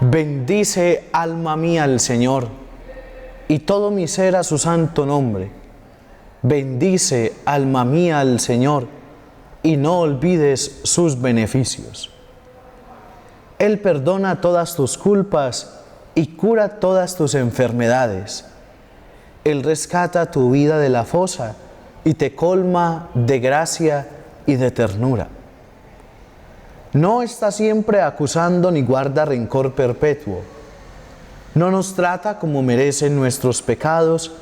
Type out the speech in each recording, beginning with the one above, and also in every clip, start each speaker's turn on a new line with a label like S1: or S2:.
S1: Bendice, alma mía, al Señor, y todo mi ser a su santo nombre. Bendice, alma mía, al Señor, y no olvides sus beneficios. Él perdona todas tus culpas y cura todas tus enfermedades. Él rescata tu vida de la fosa y te colma de gracia y de ternura. No está siempre acusando ni guarda rencor perpetuo. No nos trata como merecen nuestros pecados,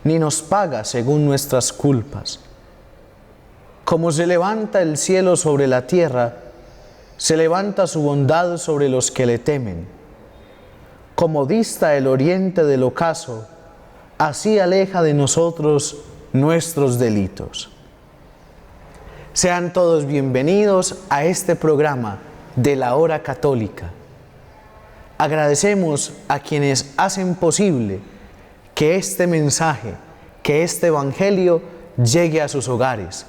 S1: ni nos paga según nuestras culpas. Como se levanta el cielo sobre la tierra, se levanta su bondad sobre los que le temen. Como dista el oriente del ocaso, así aleja de nosotros nuestros delitos. Sean todos bienvenidos a este programa de la Hora Católica. Agradecemos a quienes hacen posible que este mensaje, que este evangelio llegue a sus hogares,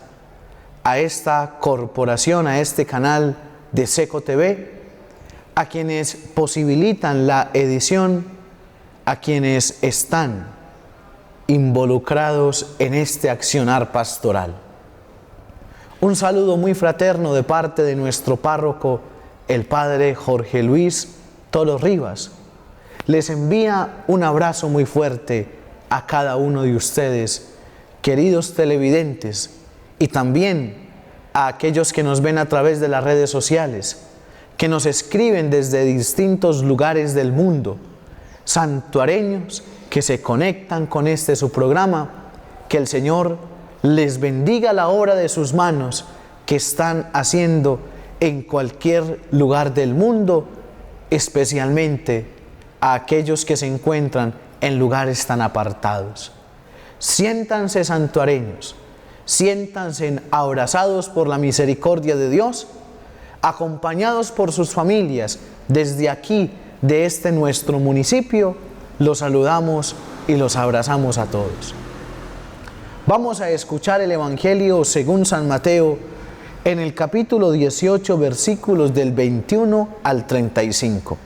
S1: a esta corporación, a este canal de Seco TV, a quienes posibilitan la edición, a quienes están involucrados en este accionar pastoral. Un saludo muy fraterno de parte de nuestro párroco, el Padre Jorge Luis Tolo Rivas. Les envía un abrazo muy fuerte a cada uno de ustedes, queridos televidentes, y también a aquellos que nos ven a través de las redes sociales, que nos escriben desde distintos lugares del mundo, santuareños que se conectan con este su programa. Que el Señor les bendiga la obra de sus manos que están haciendo en cualquier lugar del mundo, especialmente a aquellos que se encuentran en lugares tan apartados. Siéntanse santuareños, siéntanse abrazados por la misericordia de Dios, acompañados por sus familias. Desde aquí, de este nuestro municipio, los saludamos y los abrazamos a todos. Vamos a escuchar el Evangelio según San Mateo en el capítulo 18, versículos del 21 al 35.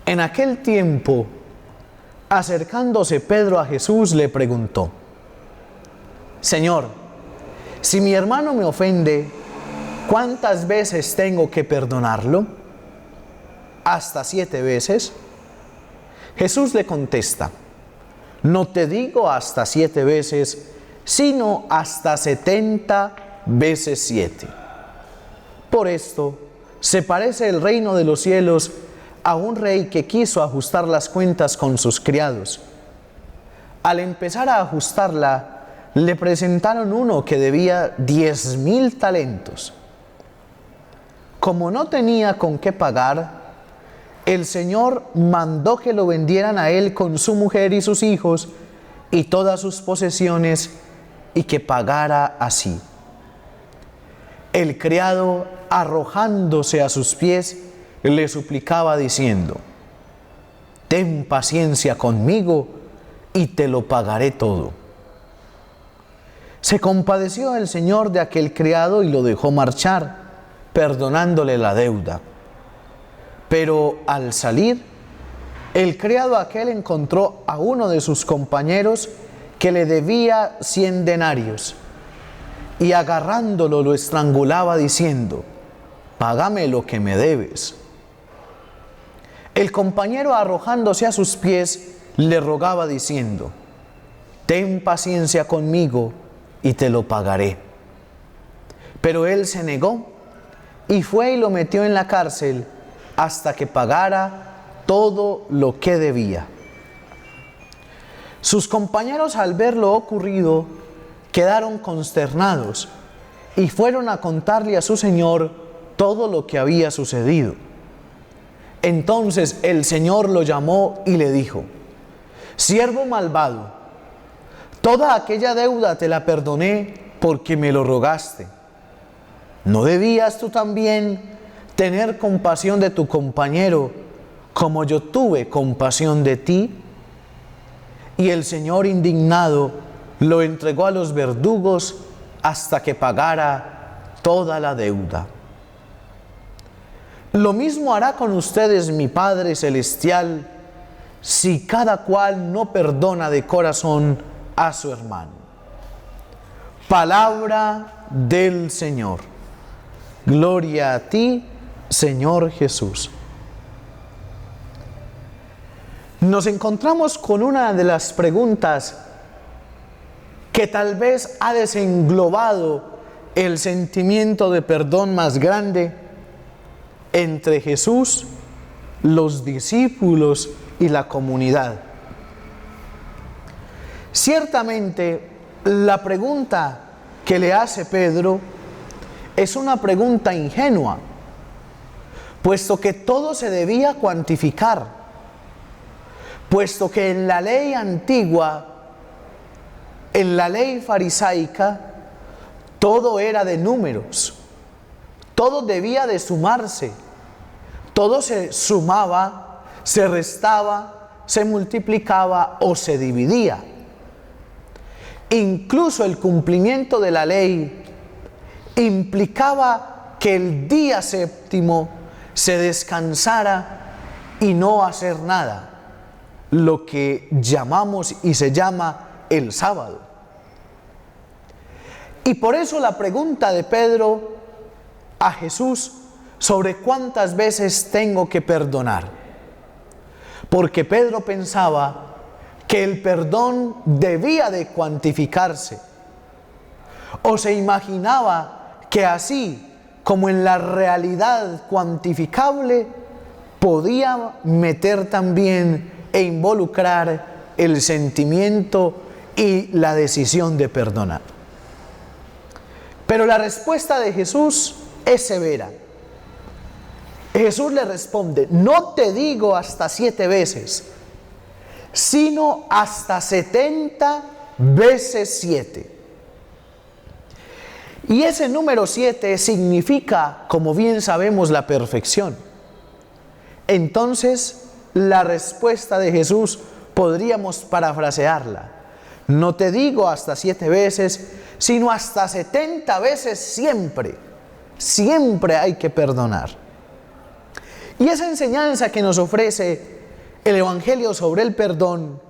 S1: En aquel tiempo, acercándose Pedro a Jesús, le preguntó: Señor, si mi hermano me ofende, ¿cuántas veces tengo que perdonarlo? ¿Hasta 7 veces? Jesús le contesta: No te digo hasta 7 veces, sino hasta 70 veces 7. Por esto se parece el reino de los cielos a un rey que quiso ajustar las cuentas con sus criados. Al empezar a ajustarla, le presentaron uno que debía 10,000 talentos. Como no tenía con qué pagar, el Señor mandó que lo vendieran a él con su mujer y sus hijos y todas sus posesiones, y que pagara así. El criado, arrojándose a sus pies, le suplicaba diciendo: Ten paciencia conmigo y te lo pagaré todo. Se compadeció el Señor de aquel criado y lo dejó marchar, perdonándole la deuda. Pero al salir, el criado aquel encontró a uno de sus compañeros que le debía 100 denarios, y agarrándolo lo estrangulaba diciendo: Págame lo que me debes. El compañero, arrojándose a sus pies, le rogaba diciendo: Ten paciencia conmigo y te lo pagaré. Pero él se negó y fue y lo metió en la cárcel hasta que pagara todo lo que debía. Sus compañeros, al ver lo ocurrido, quedaron consternados y fueron a contarle a su señor todo lo que había sucedido. Entonces el Señor lo llamó y le dijo: Siervo malvado, toda aquella deuda te la perdoné porque me lo rogaste. ¿No debías tú también tener compasión de tu compañero como yo tuve compasión de ti? Y el Señor, indignado, lo entregó a los verdugos hasta que pagara toda la deuda. lo mismo hará con ustedes mi Padre Celestial si cada cual no perdona de corazón a su hermano. Palabra del Señor. Gloria a ti, Señor Jesús. Nos encontramos con una de las preguntas que tal vez ha desenglobado el sentimiento de perdón más grande entre Jesús, los discípulos y la comunidad. Ciertamente, la pregunta que le hace Pedro es una pregunta ingenua, puesto que todo se debía cuantificar, puesto que en la ley antigua, en la ley farisaica, todo era de números, todo debía de sumarse, todo se sumaba, se restaba, se multiplicaba o se dividía. Incluso el cumplimiento de la ley implicaba que el día séptimo se descansara y no hacer nada, lo que llamamos y se llama el sábado. Y por eso la pregunta de Pedro a Jesús sobre cuántas veces tengo que perdonar. Porque Pedro pensaba que el perdón debía de cuantificarse. O se imaginaba que así como en la realidad cuantificable, podía meter también e involucrar el sentimiento y la decisión de perdonar. Pero la respuesta de Jesús es severa. Jesús le responde: no te digo hasta 7 veces, sino hasta 70 veces 7. Y ese número 7 significa, como bien sabemos, la perfección. Entonces, la respuesta de Jesús podríamos parafrasearla: no te digo hasta 7 veces, sino hasta 70 veces siempre. Siempre hay que perdonar. Y esa enseñanza que nos ofrece el Evangelio sobre el perdón,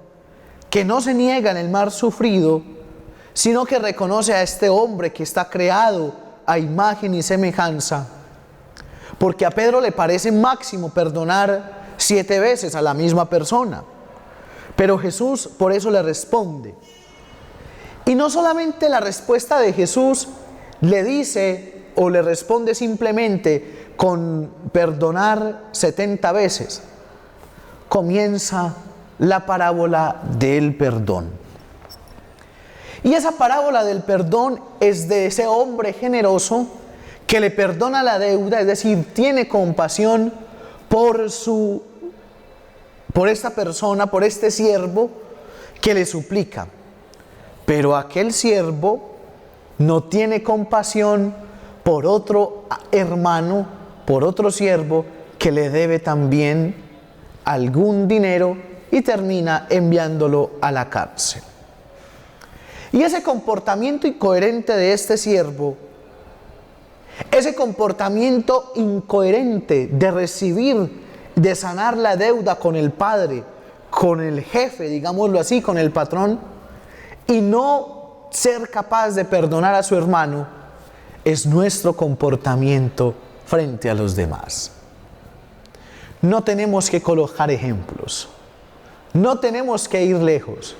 S1: que no se niega en el mar sufrido, sino que reconoce a este hombre que está creado a imagen y semejanza, porque a Pedro le parece máximo perdonar 7 veces a la misma persona, pero Jesús por eso le responde. Y no solamente la respuesta de Jesús le dice o le responde simplemente con perdonar 70 veces, comienza la parábola del perdón. Y esa parábola del perdón es de ese hombre generoso que le perdona la deuda, es decir, tiene compasión por esta persona, por este siervo que le suplica. Pero aquel siervo no tiene compasión por otro hermano, por otro siervo que le debe también algún dinero y termina enviándolo a la cárcel. Y ese comportamiento incoherente de este siervo, ese comportamiento incoherente de recibir, de sanar la deuda con el padre, con el jefe, digámoslo así, con el patrón, y no ser capaz de perdonar a su hermano, es nuestro comportamiento frente a los demás. No tenemos que colocar ejemplos, no tenemos que ir lejos,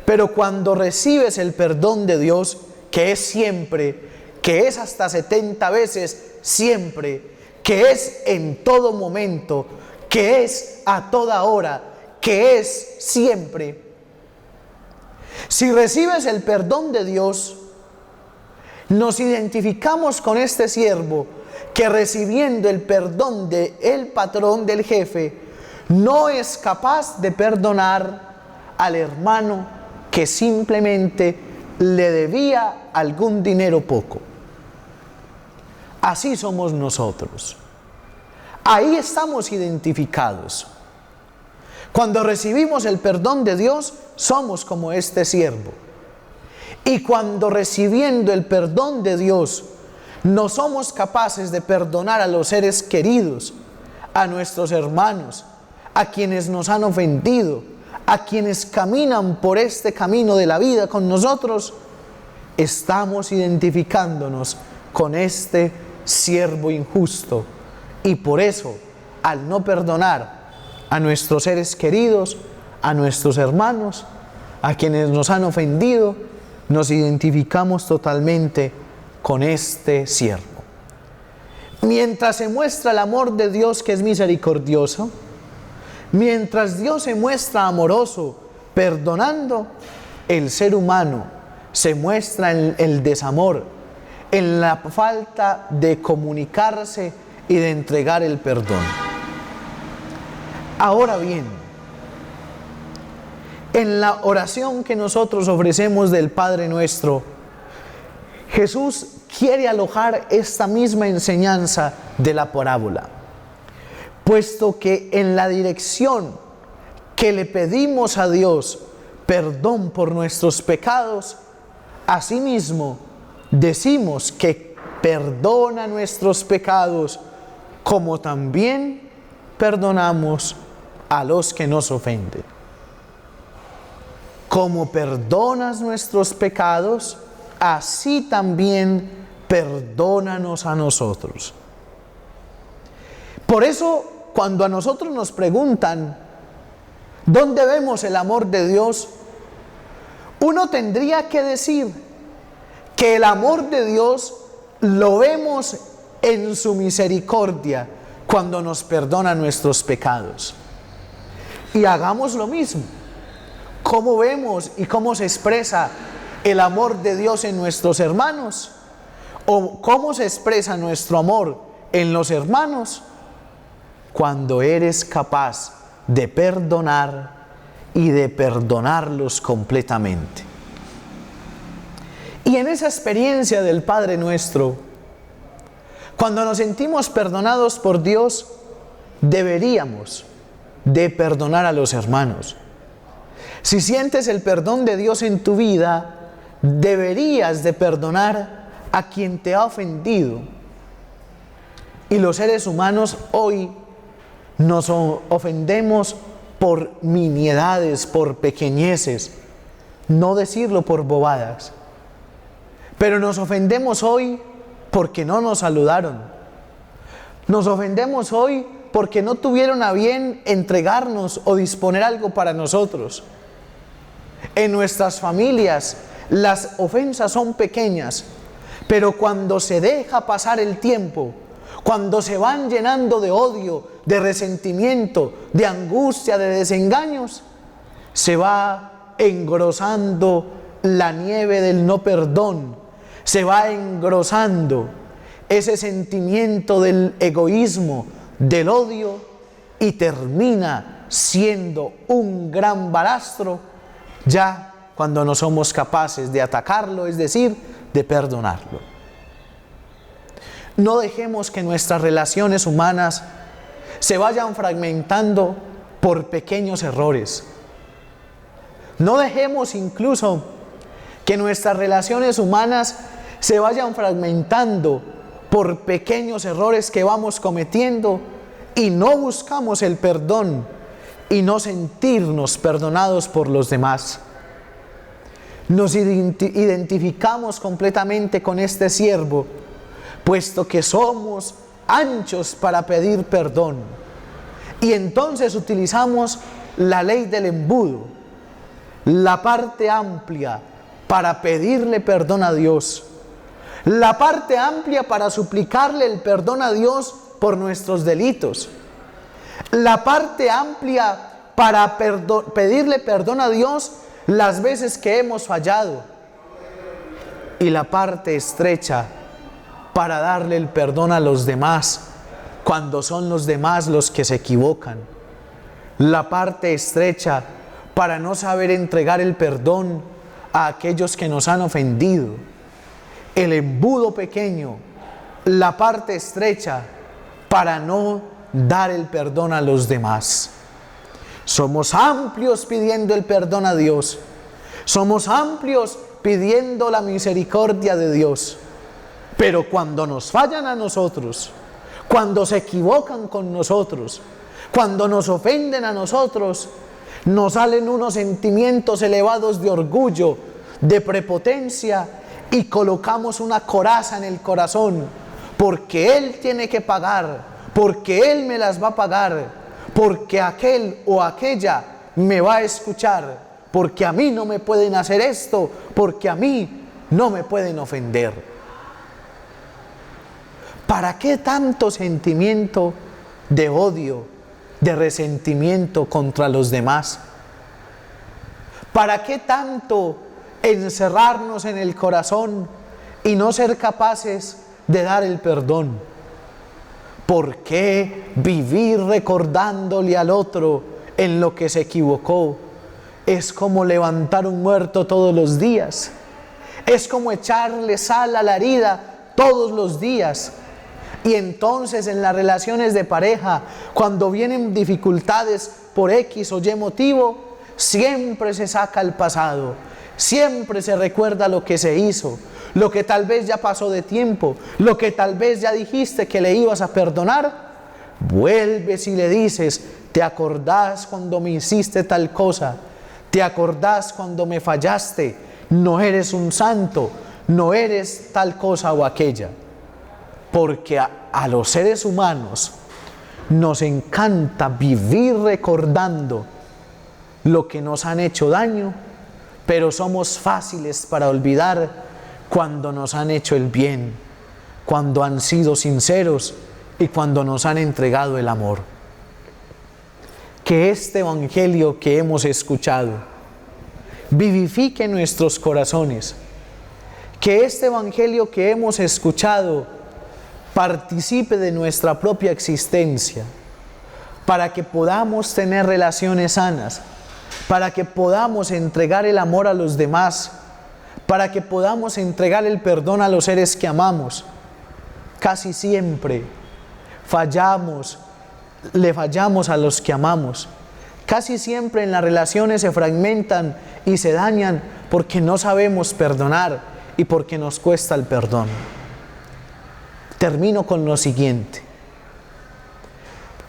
S1: pero cuando recibes el perdón de Dios, que es siempre, que es hasta 70 veces siempre, que es en todo momento, que es a toda hora, que es siempre. Si recibes el perdón de Dios, nos identificamos con este siervo que, recibiendo el perdón del patrón, del jefe, no es capaz de perdonar al hermano que simplemente le debía algún dinero poco. Así somos nosotros. Ahí estamos identificados. Cuando recibimos el perdón de Dios, somos como este siervo. Y cuando recibiendo el perdón de Dios, no somos capaces de perdonar a los seres queridos, a nuestros hermanos, a quienes nos han ofendido, a quienes caminan por este camino de la vida con nosotros, estamos identificándonos con este siervo injusto. Y por eso, al no perdonar a nuestros seres queridos, a nuestros hermanos, a quienes nos han ofendido, nos identificamos totalmente con este siervo. Mientras se muestra el amor de Dios, que es misericordioso, mientras Dios se muestra amoroso, perdonando, el ser humano se muestra en el desamor, en la falta de comunicarse y de entregar el perdón. Ahora bien, en la oración que nosotros ofrecemos del Padre Nuestro, Jesús quiere alojar esta misma enseñanza de la parábola, puesto que en la dirección que le pedimos a Dios perdón por nuestros pecados, asimismo decimos que perdona nuestros pecados, como también perdonamos a los que nos ofenden. Como perdonas nuestros pecados, así también perdónanos a nosotros. Por eso, cuando a nosotros nos preguntan ¿dónde vemos el amor de Dios?, uno tendría que decir que el amor de Dios lo vemos en su misericordia cuando nos perdona nuestros pecados. Y hagamos lo mismo. ¿Cómo vemos y cómo se expresa el amor de Dios en nuestros hermanos? ¿O cómo se expresa nuestro amor en los hermanos? Cuando eres capaz de perdonar y de perdonarlos completamente. Y en esa experiencia del Padre Nuestro, cuando nos sentimos perdonados por Dios, deberíamos de perdonar a los hermanos. Si sientes el perdón de Dios en tu vida, deberías de perdonar a quien te ha ofendido. Y los seres humanos hoy nos ofendemos por nimiedades, por pequeñeces, no decirlo por bobadas. Pero nos ofendemos hoy porque no nos saludaron. Nos ofendemos hoy porque no tuvieron a bien entregarnos o disponer algo para nosotros. En nuestras familias las ofensas son pequeñas, pero cuando se deja pasar el tiempo, cuando se van llenando de odio, de resentimiento, de angustia, de desengaños, se va engrosando la nieve del no perdón, se va engrosando ese sentimiento del egoísmo, del odio, y termina siendo un gran balastro ya cuando no somos capaces de atacarlo, es decir, de perdonarlo. No dejemos que nuestras relaciones humanas se vayan fragmentando por pequeños errores. No dejemos incluso que nuestras relaciones humanas se vayan fragmentando por pequeños errores que vamos cometiendo y no buscamos el perdón y no sentirnos perdonados por los demás. Nos identificamos completamente con este siervo, puesto que somos anchos para pedir perdón. Y entonces utilizamos la ley del embudo, la parte amplia para pedirle perdón a Dios, la parte amplia para suplicarle el perdón a Dios por nuestros delitos, la parte amplia para pedirle perdón a Dios las veces que hemos fallado, y la parte estrecha para darle el perdón a los demás cuando son los demás los que se equivocan, la parte estrecha para no saber entregar el perdón a aquellos que nos han ofendido, el embudo pequeño, la parte estrecha para no dar el perdón a los demás. Somos amplios pidiendo el perdón a Dios, somos amplios pidiendo la misericordia de Dios, Pero cuando nos fallan a nosotros, cuando se equivocan con nosotros, cuando nos ofenden a nosotros, nos salen unos sentimientos elevados de orgullo, de prepotencia, y colocamos una coraza en el corazón, porque Él tiene que pagar, porque Él me las va a pagar, porque aquel o aquella me va a escuchar, porque a mí no me pueden hacer esto, porque a mí no me pueden ofender. ¿Para qué tanto sentimiento de odio, de resentimiento contra los demás? ¿Para qué tanto encerrarnos en el corazón y no ser capaces de dar el perdón? ¿Por qué vivir recordándole al otro en lo que se equivocó? Es como levantar un muerto todos los días. Es como echarle sal a la herida todos los días. Y entonces en las relaciones de pareja, cuando vienen dificultades por X o Y motivo, siempre se saca el pasado, siempre se recuerda lo que se hizo, lo que tal vez ya pasó de tiempo, lo que tal vez ya dijiste que le ibas a perdonar. Vuelves y le dices: ¿te acordás cuando me hiciste tal cosa? ¿Te acordás cuando me fallaste? No eres un santo, no eres tal cosa o aquella. Porque a los seres humanos nos encanta vivir recordando lo que nos han hecho daño, pero somos fáciles para olvidar cuando nos han hecho el bien, cuando han sido sinceros y cuando nos han entregado el amor. Que este evangelio que hemos escuchado vivifique nuestros corazones. Que este evangelio que hemos escuchado participe de nuestra propia existencia, para que podamos tener relaciones sanas, para que podamos entregar el amor a los demás, para que podamos entregar el perdón a los seres que amamos. Casi siempre le fallamos a los que amamos. Casi siempre en las relaciones se fragmentan y se dañan porque no sabemos perdonar y porque nos cuesta el perdón. Termino con lo siguiente.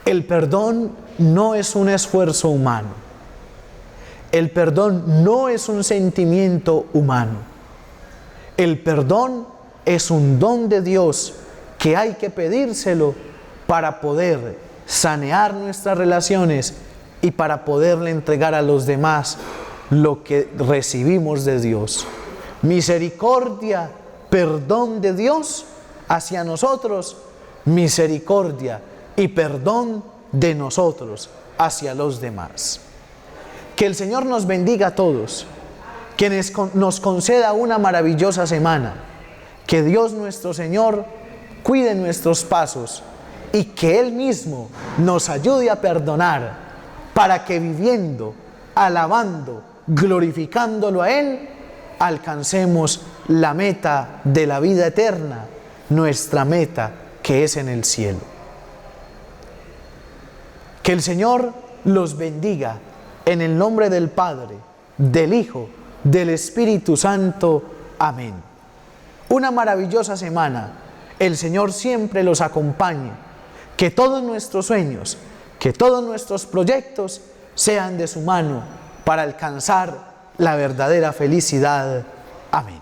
S1: El perdón no es un esfuerzo humano. El perdón no es un sentimiento humano. El perdón es un don de Dios que hay que pedírselo para poder sanear nuestras relaciones y para poderle entregar a los demás lo que recibimos de Dios. Misericordia, perdón de Dios hacia nosotros, misericordia y perdón de nosotros hacia los demás. Que el Señor nos bendiga a todos, que nos conceda una maravillosa semana, que Dios nuestro Señor cuide nuestros pasos y que Él mismo nos ayude a perdonar para que viviendo, alabando, glorificándolo a Él, alcancemos la meta de la vida eterna, nuestra meta que es en el cielo. Que el Señor los bendiga en el nombre del Padre, del Hijo, del Espíritu Santo. Amén. Una maravillosa semana. El Señor siempre los acompañe. Que todos nuestros sueños, que todos nuestros proyectos sean de su mano para alcanzar la verdadera felicidad. Amén.